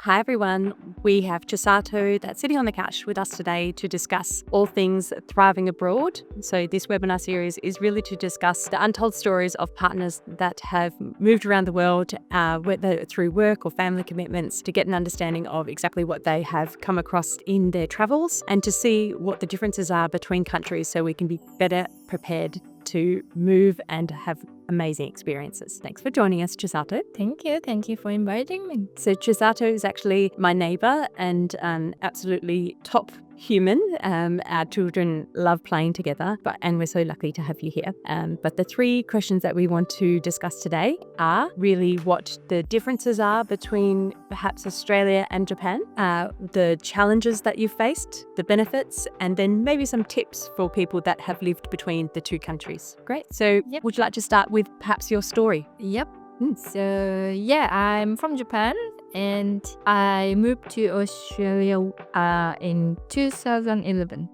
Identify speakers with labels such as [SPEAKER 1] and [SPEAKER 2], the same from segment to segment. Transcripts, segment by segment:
[SPEAKER 1] Hi everyone, we have Chisato that's sitting on the couch with us today to discuss all things thriving abroad. So this webinar series is really to discuss the untold stories of partners that have moved around the world, whether through work or family commitments, to get an understanding of exactly what they have come across in their travels and to see what the differences are between countries so we can be better prepared to move and have amazing experiences. Thanks for joining us, Chisato.
[SPEAKER 2] Thank you. Thank you for inviting me.
[SPEAKER 1] So Chisato is actually my neighbour and an absolutely top human. Our children love playing together, and we're so lucky to have you here. But the three questions that we want to discuss today are really what the differences are between perhaps Australia and Japan, the challenges that you've faced, the benefits, and then maybe some tips for people that have lived between the two countries. Great. So Would you like to start with perhaps your story?
[SPEAKER 2] Yep. So I'm from Japan and I moved to Australia in 2011.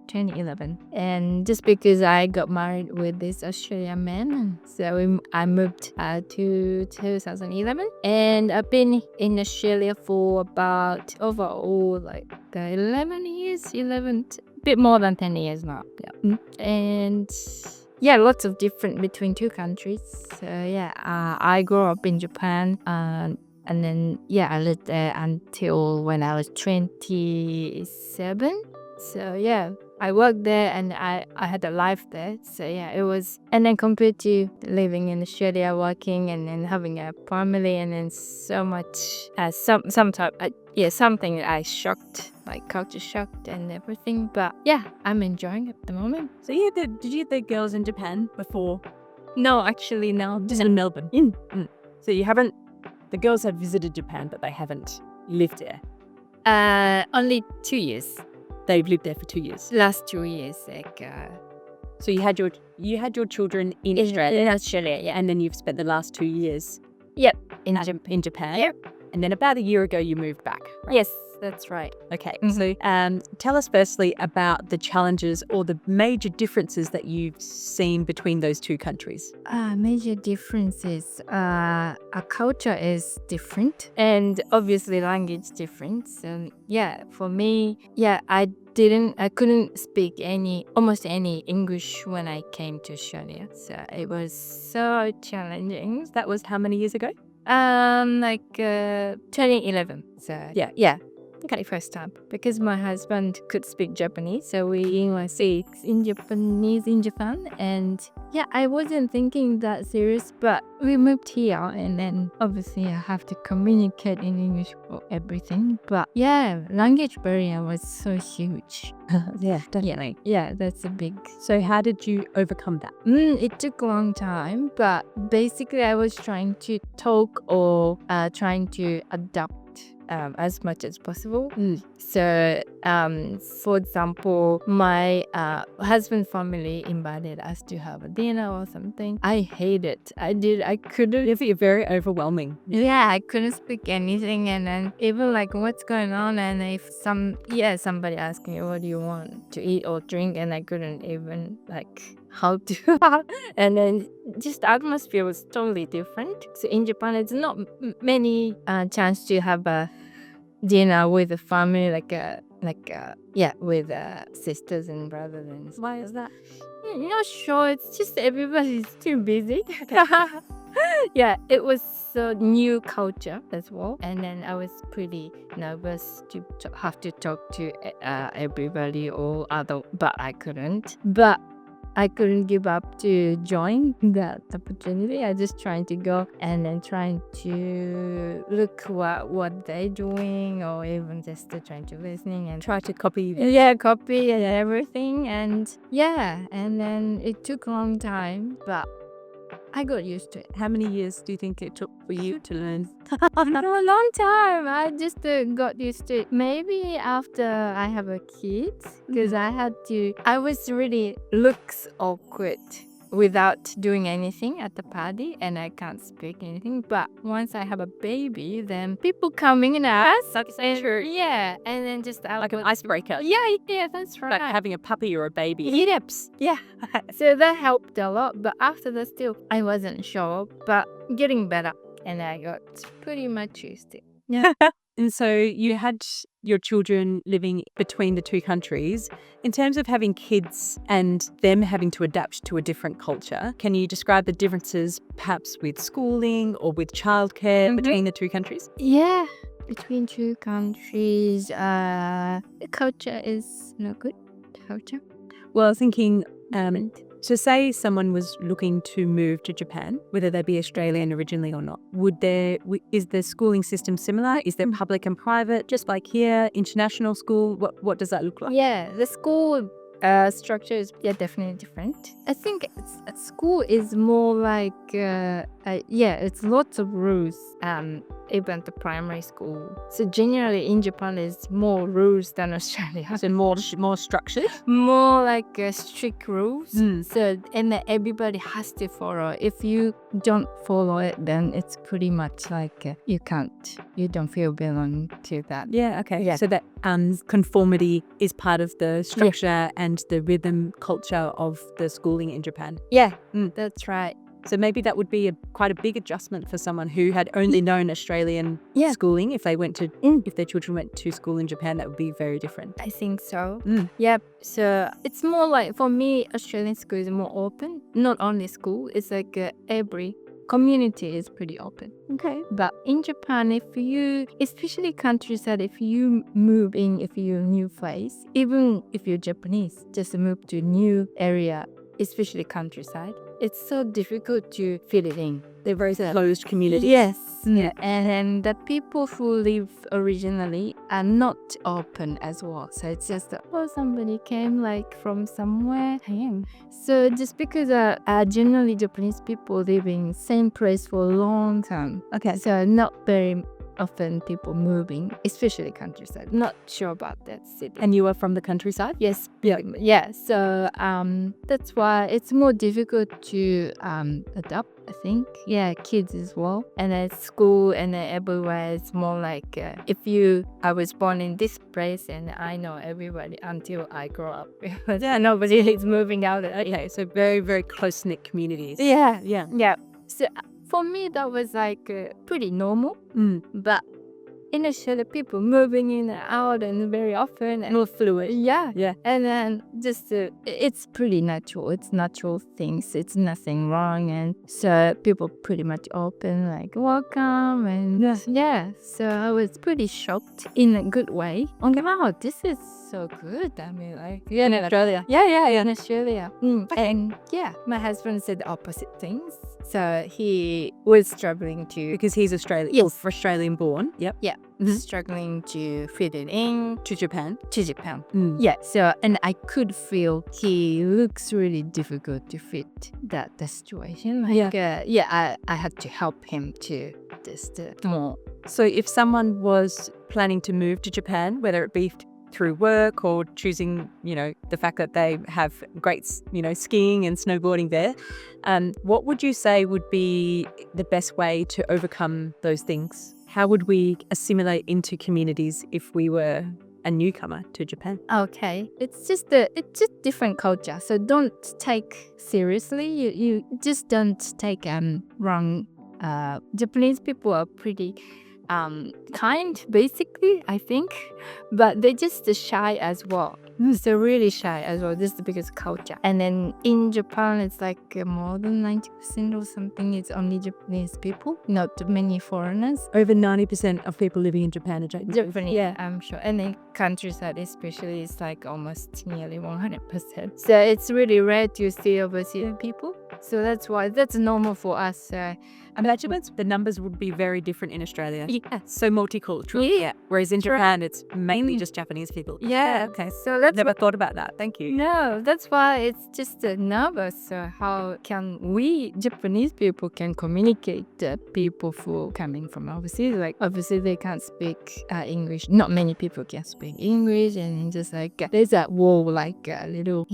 [SPEAKER 2] And just because I got married with this Australian man, so I moved to 2011. And I've been in Australia for about overall like 11 years, bit more than 10 years now. Yeah. And lots of different between two countries. So I grew up in Japan and then I lived there until when I was 27. So I worked there and I had a life there. So it was, and then compared to living in Australia, working and then having a family and then so much something I shocked, like culture shocked and everything. But I'm enjoying it at the moment.
[SPEAKER 1] So did you have the girls in Japan before?
[SPEAKER 2] No, actually no.
[SPEAKER 1] Just in Melbourne. So you haven't, the girls have visited Japan, but they haven't lived there.
[SPEAKER 2] Only 2 years.
[SPEAKER 1] They've lived there for 2 years.
[SPEAKER 2] Last 2 years,
[SPEAKER 1] So you had your children in Australia.
[SPEAKER 2] In Australia,
[SPEAKER 1] And then you've spent the last 2 years.
[SPEAKER 2] Yep.
[SPEAKER 1] In Japan.
[SPEAKER 2] Yep.
[SPEAKER 1] And then about a year ago you moved back. Right?
[SPEAKER 2] Yes, that's right.
[SPEAKER 1] Okay. So tell us firstly about the challenges or the major differences that you've seen between those two countries.
[SPEAKER 2] Major differences. Our culture is different and obviously language different. So for me, I couldn't speak almost any English when I came to Australia. So it was so challenging.
[SPEAKER 1] That was how many years ago?
[SPEAKER 2] 2011. So
[SPEAKER 1] Okay.
[SPEAKER 2] First time because my husband could speak Japanese, so we speak in Japanese in Japan. And I wasn't thinking that serious, but we moved here and then obviously I have to communicate in English for everything. But language barrier was so huge.
[SPEAKER 1] Definitely.
[SPEAKER 2] That's a big.
[SPEAKER 1] So how did you overcome that?
[SPEAKER 2] It took a long time, but basically I was trying to talk or trying to adapt as much as possible. So, for example, my husband's family invited us to have a dinner or something. I hate it. I couldn't.
[SPEAKER 1] It's very overwhelming.
[SPEAKER 2] I couldn't speak anything, and then even like what's going on, and if somebody asked me what do you want to eat or drink, and I couldn't even like how to and then just the atmosphere was totally different. So in Japan it's not many chance to have a dinner with a family with sisters and brothers. And
[SPEAKER 1] Why is that?
[SPEAKER 2] not sure, it's just everybody's too busy. It was a new culture as well, and then I was pretty nervous to have to talk to everybody or other, but I couldn't give up to join that opportunity. I just trying to go and then trying to look what they're doing, or even just trying to listening and
[SPEAKER 1] Try to copy.
[SPEAKER 2] Copy and everything. And and then it took a long time, but I got used to it.
[SPEAKER 1] How many years do you think it took for you to learn?
[SPEAKER 2] A long time. I just got used to it. Maybe after I have a kid, because I was really looks awkward without doing anything at the party, and I can't speak anything. But once I have a baby, then people coming and ask.
[SPEAKER 1] That's true.
[SPEAKER 2] And then just
[SPEAKER 1] Like an icebreaker.
[SPEAKER 2] Yeah, that's right.
[SPEAKER 1] Like having a puppy or a baby.
[SPEAKER 2] Yips. So that helped a lot. But after that, still, I wasn't sure. But getting better, and I got pretty much used to it.
[SPEAKER 1] And so you had your children living between the two countries. In terms of having kids and them having to adapt to a different culture, can you describe the differences perhaps with schooling or with childcare between the two countries?
[SPEAKER 2] Yeah, between two countries, the culture is not good. Culture.
[SPEAKER 1] Well, I was thinking, so say someone was looking to move to Japan, whether they be Australian originally or not, is the schooling system similar? Is there public and private, just like here, international school? What does that look like?
[SPEAKER 2] Yeah, the school structure is definitely different. I think school is more like it's lots of rules. Even the primary school. So generally in Japan is more rules than Australia.
[SPEAKER 1] So more structured?
[SPEAKER 2] More like strict rules. So and then everybody has to follow. If you don't follow it, then it's pretty much like you don't feel belong to that.
[SPEAKER 1] Yeah, okay.
[SPEAKER 2] Yeah.
[SPEAKER 1] So that conformity is part of the structure and the rhythm culture of the schooling in Japan.
[SPEAKER 2] Yeah, that's right.
[SPEAKER 1] So maybe that would be quite a big adjustment for someone who had only known Australian schooling. If their children went to school in Japan, that would be very different.
[SPEAKER 2] I think so. Yep. So it's more like, for me, Australian school is more open. Not only school, it's like every community is pretty open.
[SPEAKER 1] Okay.
[SPEAKER 2] But in Japan, especially countryside, if you move in, if you're a new place, even if you're Japanese, just move to a new area, especially countryside, it's so difficult to fit it in.
[SPEAKER 1] They're very closed communities.
[SPEAKER 2] Yes. Yeah. And the people who live originally are not open as well. So it's just somebody came like from somewhere. So just because generally Japanese people live in same place for a long time.
[SPEAKER 1] Okay.
[SPEAKER 2] So not very often people moving, especially countryside. Not sure about that city.
[SPEAKER 1] And you are from the countryside?
[SPEAKER 2] Yes.
[SPEAKER 1] Yeah.
[SPEAKER 2] Yeah. So that's why it's more difficult to adapt, I think. Yeah, kids as well. And at school and everywhere, it's more like I was born in this place and I know everybody until I grow up. Nobody is moving out.
[SPEAKER 1] Okay, so very, very close-knit communities.
[SPEAKER 2] Yeah.
[SPEAKER 1] Yeah.
[SPEAKER 2] Yeah. So for me, that was like pretty normal. But in Australia, people moving in and out and very often. And
[SPEAKER 1] more fluid.
[SPEAKER 2] Yeah.
[SPEAKER 1] Yeah.
[SPEAKER 2] And then just, it's pretty natural. It's natural things. It's nothing wrong. And so people pretty much open, like, welcome. And yeah. So I was pretty shocked in a good way. Okay, wow, this is so good. I mean, like,
[SPEAKER 1] in Australia.
[SPEAKER 2] Yeah, in Australia. And yeah, my husband said the opposite things. So he was struggling to,
[SPEAKER 1] Because he's Australian.
[SPEAKER 2] Yes.
[SPEAKER 1] Australian born. Yep.
[SPEAKER 2] yeah, struggling to fit it in
[SPEAKER 1] To Japan.
[SPEAKER 2] to Japan. Yeah, so, and I could feel he looks really difficult to fit the situation. Like, I had to help him to just more.
[SPEAKER 1] So if someone was planning to move to Japan, whether it be through work or choosing, the fact that they have great, skiing and snowboarding there, what would you say would be the best way to overcome those things? How would we assimilate into communities if we were a newcomer to Japan?
[SPEAKER 2] Okay, it's just different culture. So don't take seriously. You just don't take wrong. Japanese people are pretty kind, basically, I think, but they're just shy as well. So really shy as well. This is the biggest culture. And then in Japan, it's like more than 90% or something. It's only Japanese people, not many foreigners.
[SPEAKER 1] Over 90% of people living in Japan are Japanese.
[SPEAKER 2] Yeah, I'm sure. And in countryside especially, it's like almost nearly 100%. So it's really rare to see overseas people. So that's why that's normal for us.
[SPEAKER 1] Imagine the numbers would be very different in Australia.
[SPEAKER 2] Yeah.
[SPEAKER 1] So multicultural.
[SPEAKER 2] Yeah.
[SPEAKER 1] Whereas in Japan, it's mainly just Japanese people.
[SPEAKER 2] Yeah.
[SPEAKER 1] Okay.
[SPEAKER 2] So that's
[SPEAKER 1] Never thought about that. Thank you.
[SPEAKER 2] No, that's why it's just nervous. How can we Japanese people can communicate people who are coming from overseas? Like obviously they can't speak English. Not many people can speak English, and just like there's that wall, like a little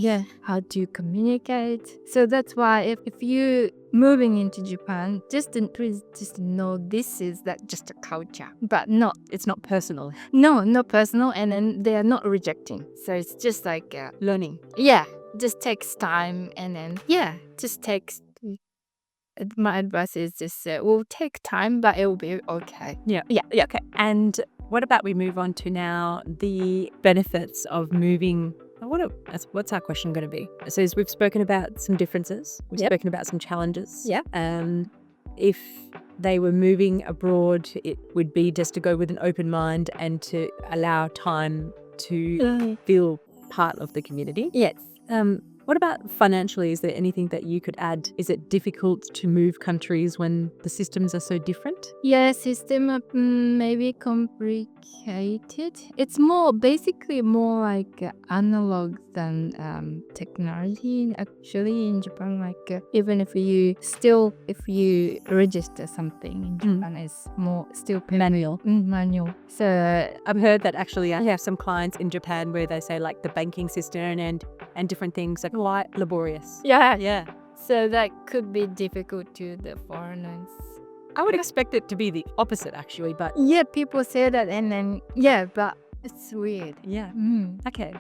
[SPEAKER 2] how do you communicate? So that's why if you moving into Japan, just know this is that just a culture, but
[SPEAKER 1] It's not personal.
[SPEAKER 2] not personal, and then they are not rejecting. So it's just like
[SPEAKER 1] Learning.
[SPEAKER 2] yeah, just takes time, and then just takes my advice is just it will take time, but it will be okay.
[SPEAKER 1] Yeah. Okay. And what about we move on to now the benefits of moving? What's our question going to be? So we've spoken about some differences. We've
[SPEAKER 2] Yep.
[SPEAKER 1] spoken about some challenges.
[SPEAKER 2] Yep.
[SPEAKER 1] If they were moving abroad, it would be just to go with an open mind and to allow time to feel part of the community.
[SPEAKER 2] Yes.
[SPEAKER 1] What about financially? Is there anything that you could add? Is it difficult to move countries when the systems are so different?
[SPEAKER 2] Yeah, system maybe complicated. It's basically more like analog than technology. Actually, in Japan, like even if you register something in Japan, it's more still
[SPEAKER 1] Manual.
[SPEAKER 2] Manual. So
[SPEAKER 1] I've heard that actually I have some clients in Japan where they say like the banking system and different things are quite laborious.
[SPEAKER 2] yeah. So that could be difficult to the foreigners.
[SPEAKER 1] I would expect it to be the opposite actually, but
[SPEAKER 2] Yeah, people say that, and then but it's weird.
[SPEAKER 1] yeah. Okay.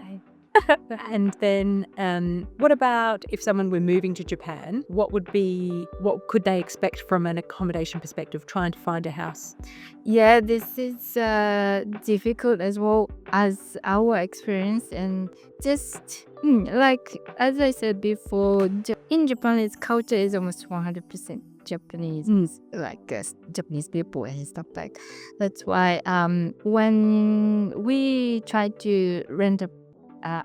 [SPEAKER 1] And then what about if someone were moving to Japan, what could they expect from an accommodation perspective trying to find a house?
[SPEAKER 2] Yeah, this is difficult as well as our experience, and just like as I said before, in Japan, its culture is almost 100% Japanese, like Japanese people and stuff like. That's why when we tried to rent a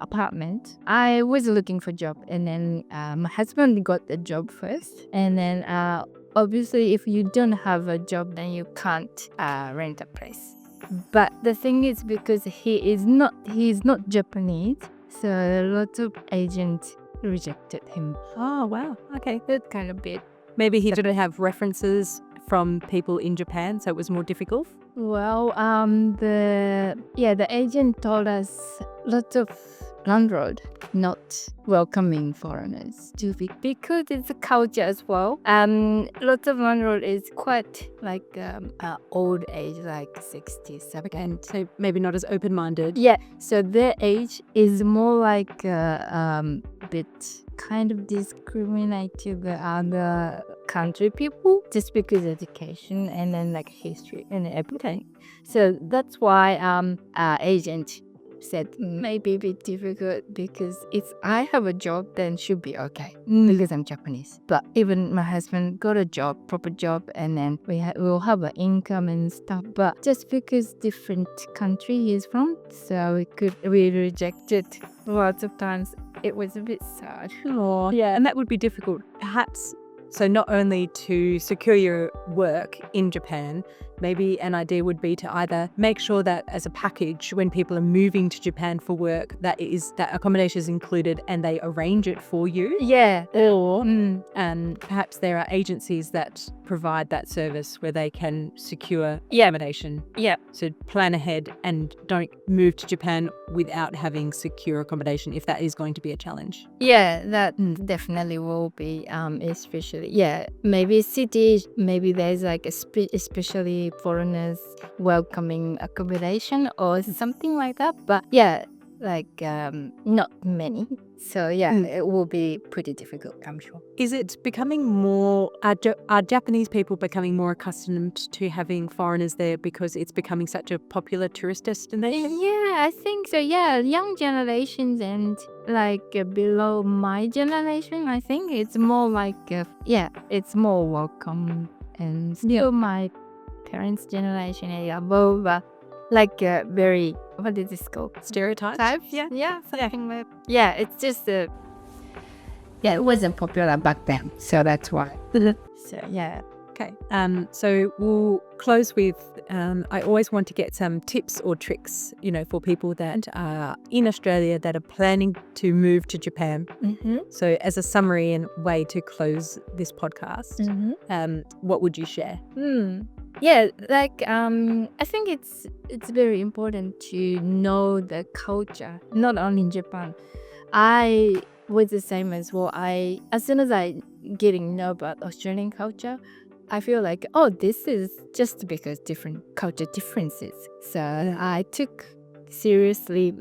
[SPEAKER 2] apartment, I was looking for job, and then my husband got the job first, and then obviously if you don't have a job, then you can't rent a place. But the thing is, because he is not Japanese, so lots of agents rejected him.
[SPEAKER 1] Oh, wow. Okay.
[SPEAKER 2] That kind of bit.
[SPEAKER 1] Maybe he didn't have references from people in Japan, so it was more difficult.
[SPEAKER 2] Well, the agent told us lots of landlord not welcoming foreigners to be, because it's a culture as well. Lots of landlord is quite like old age, like 60, 70.
[SPEAKER 1] And so maybe not as open-minded.
[SPEAKER 2] Yeah, so their age is more like bit kind of discriminate to the other country people just because education and then like history and everything. So that's why agent said maybe a bit difficult, because if I have a job, then should be okay because I'm Japanese. But even my husband got a job, proper job, and then we'll have an income and stuff. But just because different country he is from, so we rejected lots of times. It was a bit sad.
[SPEAKER 1] Oh, yeah, and that would be difficult. Perhaps, so not only to secure your work in Japan, maybe an idea would be to either make sure that as a package, when people are moving to Japan for work, that accommodation is included and they arrange it for you.
[SPEAKER 2] Yeah.
[SPEAKER 1] Or perhaps there are agencies that provide that service where they can secure accommodation.
[SPEAKER 2] Yeah.
[SPEAKER 1] So plan ahead and don't move to Japan without having secure accommodation if that is going to be a challenge.
[SPEAKER 2] Yeah, that definitely will be, especially, maybe cities, maybe there's like especially foreigners welcoming accommodation or something like that. But not many. So it will be pretty difficult, I'm sure.
[SPEAKER 1] Is it becoming more, are Japanese people becoming more accustomed to having foreigners there because it's becoming such a popular tourist destination?
[SPEAKER 2] Yeah, I think so. Yeah, young generations and like below my generation, I think it's more like, it's more welcome. And still my parents' generation and above, like very, what is this called?
[SPEAKER 1] Stereotypes?
[SPEAKER 2] Yeah, something like. Yeah, it's just it wasn't popular back then, so that's why. So yeah.
[SPEAKER 1] Okay. So we'll close with, I always want to get some tips or tricks, for people that are in Australia that are planning to move to Japan. So as a summary and way to close this podcast, what would you share?
[SPEAKER 2] Yeah, like I think it's very important to know the culture, not only in Japan. I was the same as well. As soon as I getting know about Australian culture, I feel like, oh, this is just because different culture differences. So I took seriously,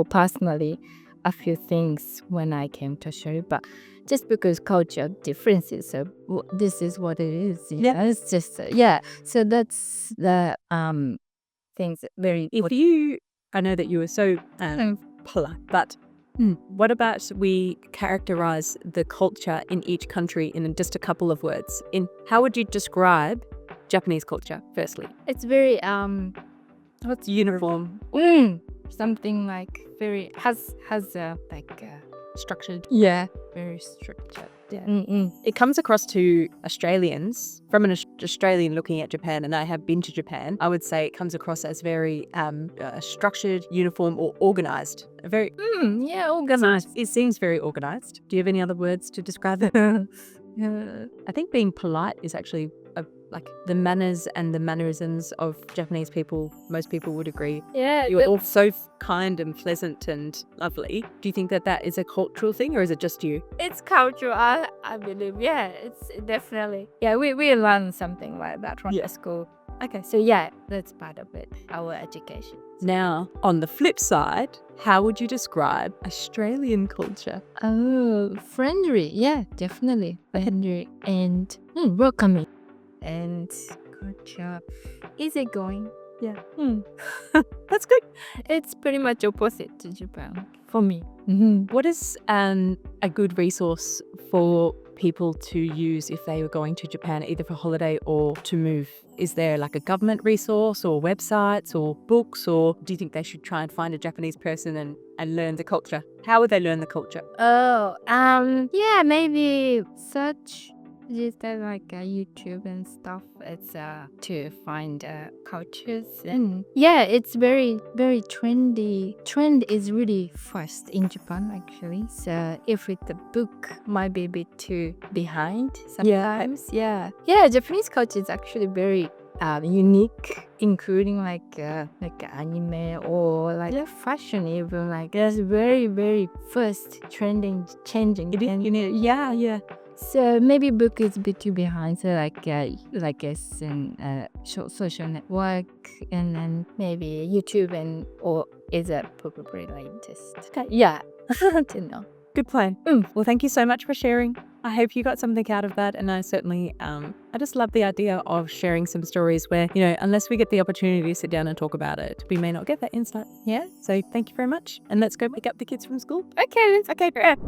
[SPEAKER 2] personally, a few things when I came to Australia, but just because culture differences, so this is what it is.
[SPEAKER 1] Yeah.
[SPEAKER 2] It's just So that's the things very.
[SPEAKER 1] If you, I know that you were so polite, but what about we characterize the culture in each country in just a couple of words? In how would you describe Japanese culture, firstly?
[SPEAKER 2] It's very
[SPEAKER 1] What's uniform?
[SPEAKER 2] something like very has a
[SPEAKER 1] Structured.
[SPEAKER 2] very structured.
[SPEAKER 1] It comes across to Australians, from an Australian looking at Japan, and I have been to Japan, I would say it comes across as very structured, uniform, or organized. Very
[SPEAKER 2] Organized.
[SPEAKER 1] It seems very organized. Do you have any other words to describe it? I think being polite is actually like the manners and the mannerisms of Japanese people. Most people would agree. You're all so kind and pleasant and lovely. Do you think that that is a cultural thing, or is it just you?
[SPEAKER 2] It's cultural, I believe. Yeah, it's definitely. Yeah, we learn something like that from the school.
[SPEAKER 1] Okay.
[SPEAKER 2] So yeah, that's part of it, our education.
[SPEAKER 1] Now, on the flip side, how would you describe Australian culture?
[SPEAKER 2] Oh, friendly. Yeah, definitely. Friendly and welcoming. And culture. Easygoing. Yeah.
[SPEAKER 1] That's good.
[SPEAKER 2] It's pretty much opposite to Japan for me.
[SPEAKER 1] What is a good resource for people to use if they were going to Japan, either for holiday or to move? Is there like a government resource or websites or books, or do you think they should try and find a Japanese person and learn the culture? How would they learn the culture?
[SPEAKER 2] Yeah, maybe search just like YouTube and stuff. It's to find cultures, and yeah, it's very very trendy. Trend is really fast in Japan actually. So if it's a book, might be a bit too behind sometimes. Yeah. Japanese culture is actually very unique, including like anime or like fashion, even like that's very very first trending changing.
[SPEAKER 1] Yeah.
[SPEAKER 2] So maybe book is a bit too behind. So like it's in social network, and then maybe YouTube or is it probably latest.
[SPEAKER 1] Okay.
[SPEAKER 2] Yeah. To know.
[SPEAKER 1] Good plan. Well, thank you so much for sharing. I hope you got something out of that. And I certainly, I just love the idea of sharing some stories where, unless we get the opportunity to sit down and talk about it, we may not get that insight. Yeah. So thank you very much. And let's go pick up the kids from school.
[SPEAKER 2] Okay.
[SPEAKER 1] Okay, great.